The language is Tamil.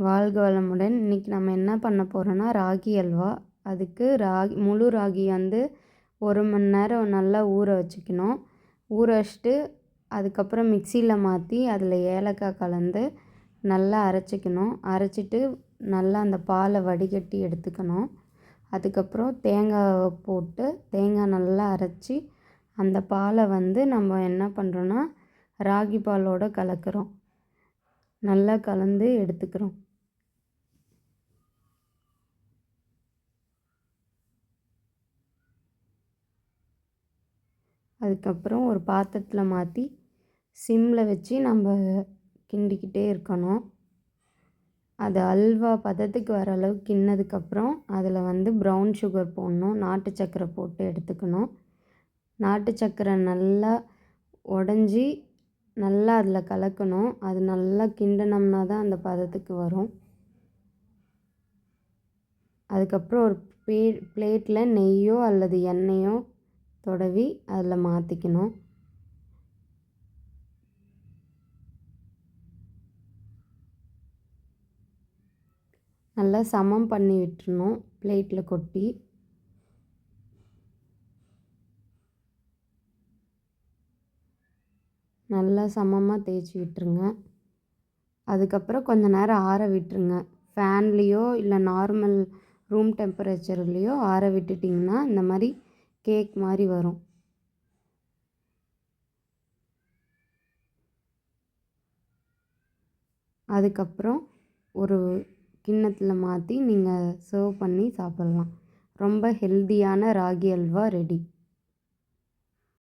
வாழ்க வளமுடன். இன்றைக்கி நம்ம என்ன பண்ண போகிறோன்னா ராகி அல்வா. அதுக்கு முழு ராகி வந்து 1 மணி நேரம் நல்லா ஊற வச்சுக்கணும். ஊற வச்சுட்டு அதுக்கப்புறம் மிக்சியில் மாற்றி அதில் ஏலக்காய் கலந்து நல்லா அரைச்சிக்கணும். அரைச்சிட்டு நல்லா அந்த பாலை வடிகட்டி எடுத்துக்கணும். அதுக்கப்புறம் தேங்காவை போட்டு தேங்காய் நல்லா அரைச்சி அந்த பாலை வந்து நம்ம என்ன பண்ணுறோன்னா ராகி பாலோடு கலக்கிறோம். நல்லா கலந்து எடுத்துக்கிறோம். அதுக்கப்புறம் ஒரு பாத்திரத்தில் மாற்றி சிம்மில் வச்சு நம்ம கிண்டிக்கிட்டே இருக்கணும். அது அல்வா பதத்துக்கு வர அளவுக்கு கிண்ணதுக்கப்புறம் அதில் வந்து ப்ரௌன் சுகர் போடணும். நாட்டு சர்க்கரை போட்டு எடுத்துக்கணும். நாட்டு சர்க்கரை நல்லா உடஞ்சி நல்லா அதில் கலக்கணும். அது நல்லா கிண்டினோம்னா தான் அந்த பதத்துக்கு வரும். அதுக்கப்புறம் ஒரு பிளேட்டில் நெய்யோ அல்லது எண்ணெயோ தடவி அதில் மாற்றிக்கணும். நல்லா சமம் பண்ணி விட்டுறணும். பிளேட்டில் கொட்டி நல்லா சமமாக தேய்ச்சி விட்டுருங்க. அதுக்கப்புறம் கொஞ்ச நேரம் ஆற விட்டுருங்க. ஃபேன்லேயோ இல்லை நார்மல் ரூம் டெம்பரேச்சர்லேயோ ஆற விட்டுட்டிங்கன்னா இந்த மாதிரி கேக் மாதிரி வரும். அதுக்கப்புறம் ஒரு கிண்ணத்தில் மாற்றி நீங்கள் சர்வ் பண்ணி சாப்பிட்லாம். ரொம்ப ஹெல்தியான ராகி அல்வா ரெடி.